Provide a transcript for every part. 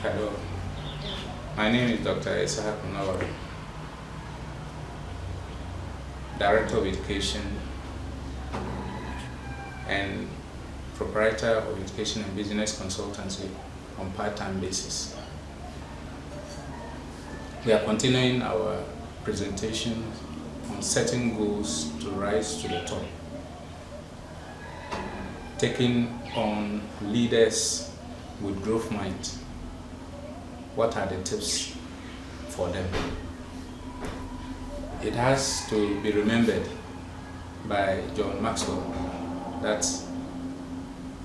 Hello, my name is Dr. Isaac Munawari, Director of Education and Proprietor of Education and Business Consultancy on part-time basis. We are continuing our presentation on setting goals to rise to the top, taking on leaders with growth mind. What are the tips for them? It has to be remembered by John Maxwell that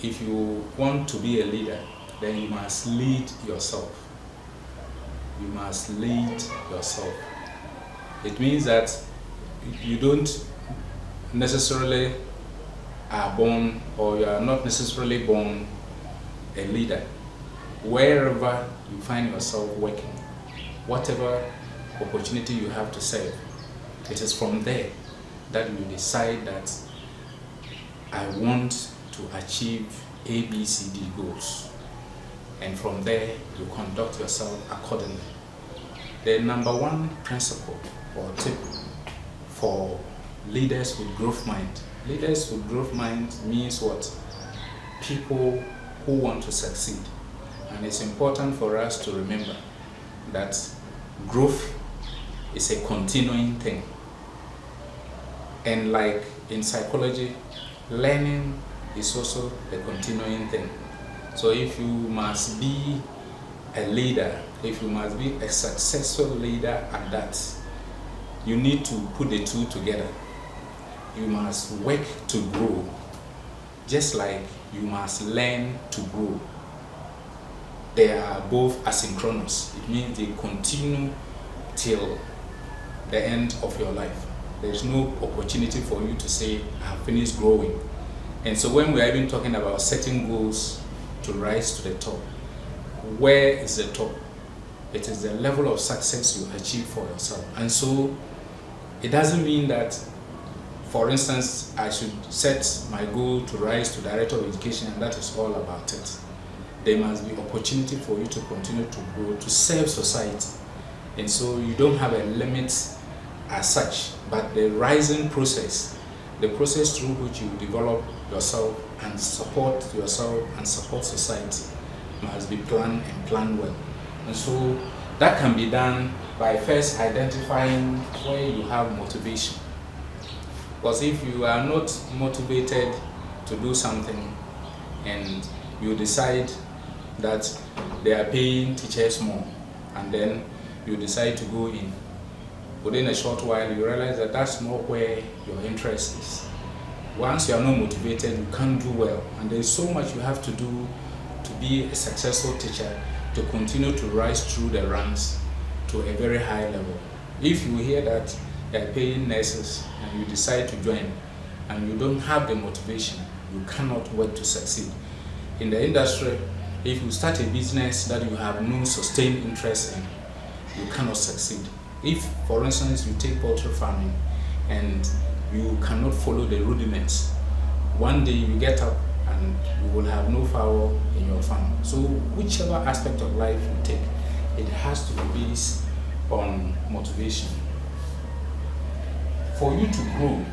if you want to be a leader, then you must lead yourself. You must lead yourself. It means that you don't necessarily are born, or you are not necessarily born a leader. Wherever you find yourself working, whatever opportunity you have to serve, it is from there that you decide that I want to achieve ABCD goals, and from there you conduct yourself accordingly. The number one principle or tip for leaders with growth mind. Leaders with growth mind means what? People who want to succeed. And it's important for us to remember that growth is a continuing thing. And like in psychology, learning is also a continuing thing. So if you must be a leader, if you must be a successful leader at that, you need to put the two together. You must work to grow, just like you must learn to grow. They are both asynchronous. It means they continue till the end of your life. There's no opportunity for you to say, I have finished growing. And so when we are even talking about setting goals to rise to the top, where is the top? It is the level of success you achieve for yourself. And so it doesn't mean that, for instance, I should set my goal to rise to Director of Education and that is all about it. There must be opportunity for you to continue to grow, to serve society. And so you don't have a limit as such, but the rising process, the process through which you develop yourself and support society must be planned and planned well. And so that can be done by first identifying where you have motivation. Because if you are not motivated to do something and you decide that they are paying teachers more, and then you decide to go in, within a short while you realize that that's not where your interest is. Once you are not motivated, you can't do well, and there's so much you have to do to be a successful teacher, to continue to rise through the ranks to a very high level. If you hear that they are paying nurses and you decide to join and you don't have the motivation, you cannot work to succeed. In the industry, if you start a business that you have no sustained interest in, you cannot succeed. If, for instance, you take poultry farming and you cannot follow the rudiments, one day you get up and you will have no fowl in your farm. So whichever aspect of life you take, it has to be based on motivation. For you to grow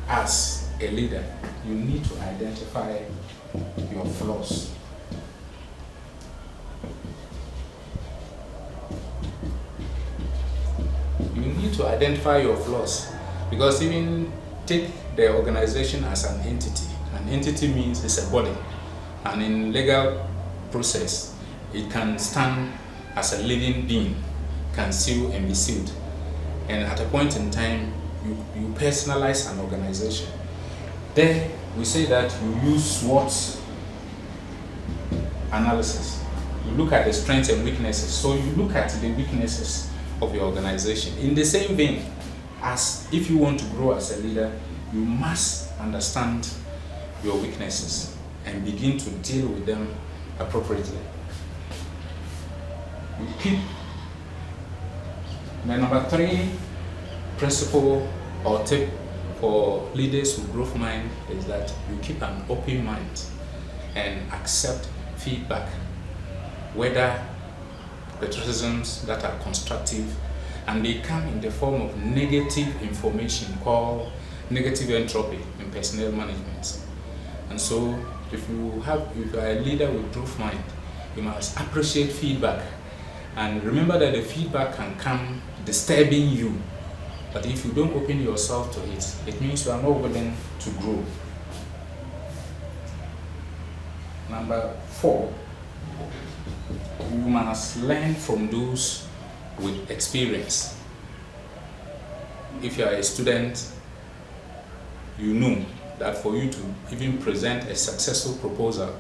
as a leader, you need to identify your flaws. You need to identify your flaws, because even take the organization as an entity. An entity means it's a body, and in legal process it can stand as a living being, can sue and be sued. And at a point in time you personalize an organization. Then we say that you use SWOT analysis. You look at the strengths and weaknesses. So you look at the weaknesses of your organization. In the same vein, as if you want to grow as a leader, you must understand your weaknesses and begin to deal with them appropriately. You keep the number 3 principle or tip for leaders with growth mind is that you keep an open mind and accept feedback, whether criticisms that are constructive, and they come in the form of negative information called negative entropy in personnel management. And so if you are a leader with growth mind, you must appreciate feedback, and remember that the feedback can come disturbing you, but if you don't open yourself to it, it means you are not willing to grow. Number 4, you must learn from those with experience. If you are a student, you know that for you to even present a successful proposal,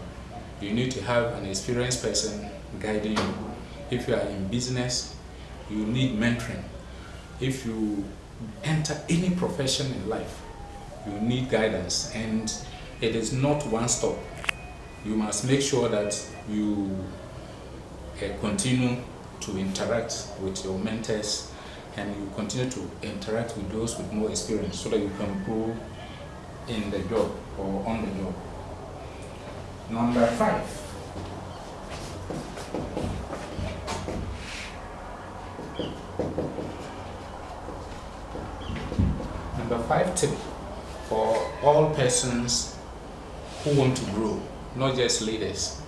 you need to have an experienced person guiding you. If you are in business, you need mentoring. If you enter any profession in life, you need guidance, and it is not one stop. You must make sure that you continue to interact with your mentors, and you continue to interact with those with more experience so that you can grow in the job or on the job. Number 5. Number 5 tip for all persons who want to grow, not just leaders,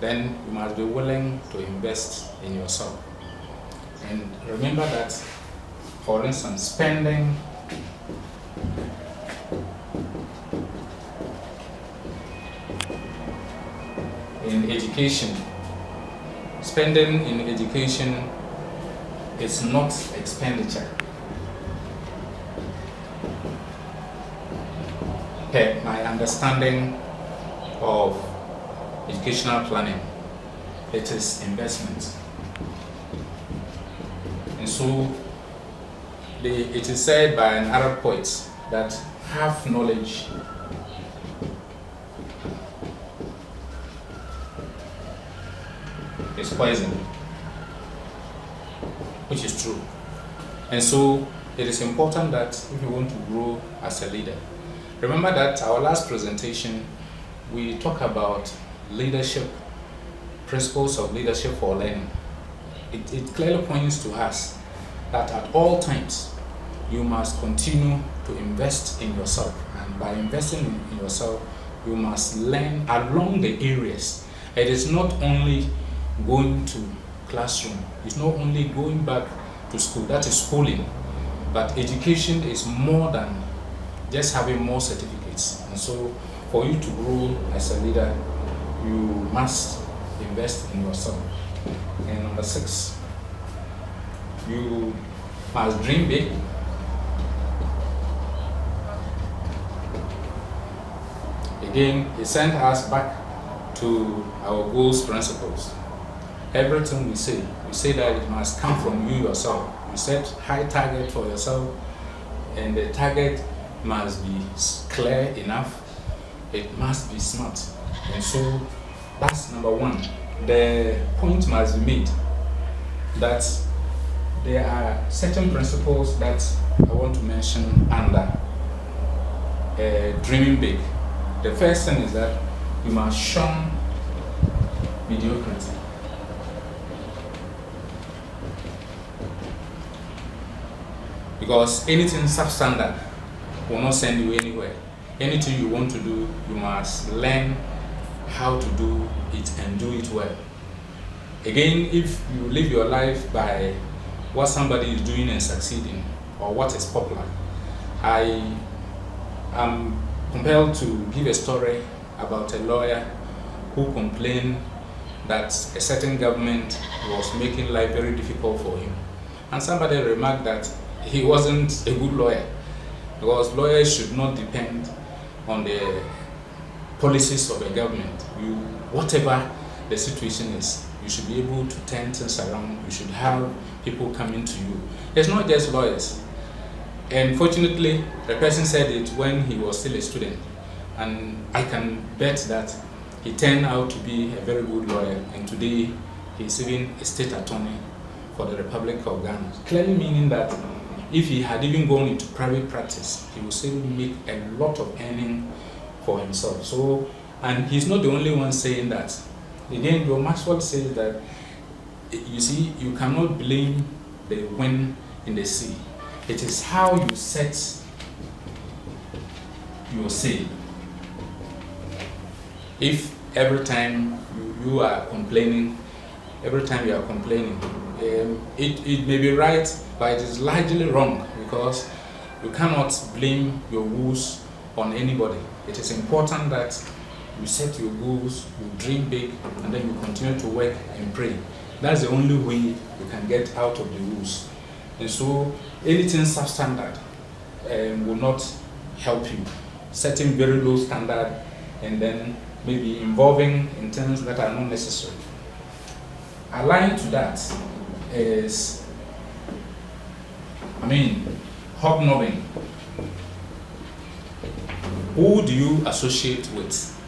then you must be willing to invest in yourself. And remember that, for instance, spending in education is not expenditure. Per my understanding of educational planning, it is investment. And so it is said by an Arab poet that half knowledge is poison, which is true. And so it is important that if you want to grow as a leader, remember that our last presentation we talked about leadership, principles of leadership for learning. It clearly points to us that at all times you must continue to invest in yourself, and by investing in yourself you must learn along the areas. It is not only going to classroom, it's not only going back to school, that is schooling, but education is more than just having more certificates. And so for you to grow as a leader, you must invest in yourself. And number 6, you must dream big. Again, it sent us back to our goals principles. Everything we say that it must come from you yourself. You set high target for yourself, and the target must be clear enough. It must be smart. And so that's number 1. The point must be made that there are certain principles that I want to mention under dreaming big. The first thing is that you must shun mediocrity. Because anything substandard will not send you anywhere. Anything you want to do, you must learn how to do it and do it well. Again, if you live your life by what somebody is doing and succeeding, or what is popular, I am compelled to give a story about a lawyer who complained that a certain government was making life very difficult for him. And somebody remarked that he wasn't a good lawyer, because lawyers should not depend on the policies of a government. Whatever the situation is, you should be able to turn things around. You should have people coming to you. It's not just lawyers. And fortunately, the person said it when he was still a student, and I can bet that he turned out to be a very good lawyer, and today he's even a state attorney for the Republic of Ghana. Clearly meaning that if he had even gone into private practice, he would still make a lot of earning for himself. So, and he's not the only one saying that. Again, Joe Maxwell says that You see, you cannot blame the wind in the sea. It is how you set your sail. If every time you are complaining, it may be right, but it is largely wrong, because you cannot blame your woes on anybody. It is important that you set your goals, you dream big, and then you continue to work and pray. That's the only way you can get out of the woes. And so anything substandard will not help you. Setting very low standard and then maybe involving in things that are not necessary. Aligned to that is, hobnobbing. Who do you associate with?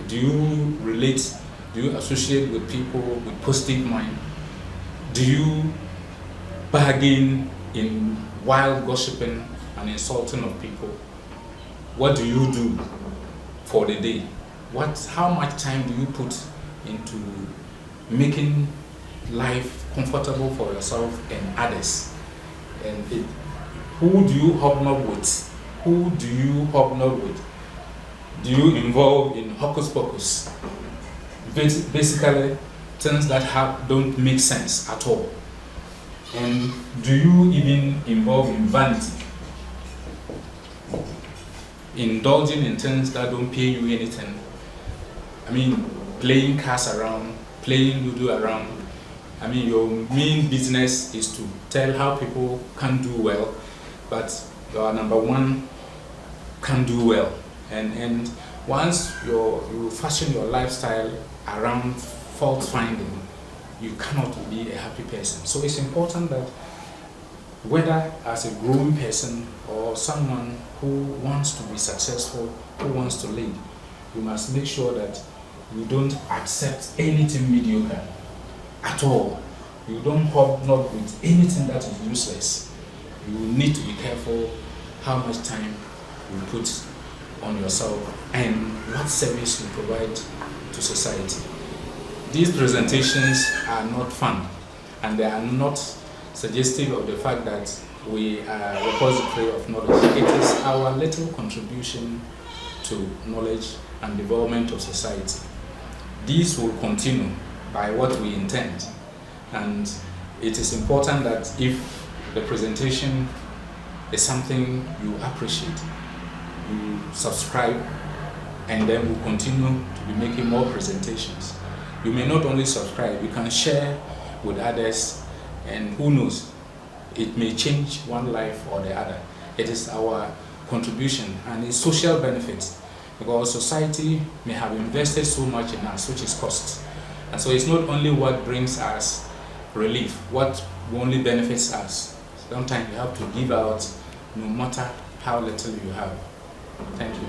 Do you relate? Do you associate with people with positive mind? Do you bargain in wild gossiping and insulting of people? What do you do for the day? How much time do you put into making life comfortable for yourself and others? And who do you hobnob with? Who do you hobnob with? Do you involve in hocus pocus? Basically, things that don't make sense at all. And do you even involve in vanity? Indulging in things that don't pay you anything. Playing cards around, playing Ludo around. Your main business is to tell how people can do well, but your number one can do well. And once you fashion your lifestyle around fault finding, you cannot be a happy person. So it's important that whether as a growing person or someone who wants to be successful, who wants to lead, you must make sure that you don't accept anything mediocre at all. You don't hobnob with anything that is useless. You need to be careful how much time you put on yourself and what service you provide to society. These presentations are not fun, and they are not suggestive of the fact that we are a repository of knowledge. It is our little contribution to knowledge and development of society. These will continue by what we intend, and it is important that if the presentation is something you appreciate, you subscribe, and then we'll continue to be making more presentations. You may not only subscribe, you can share with others, and who knows, it may change one life or the other. It is our contribution and its social benefits, because society may have invested so much in us, which is cost. And so it's not only what brings us relief, what only benefits us. Sometimes you have to give out no matter how little you have. Thank you.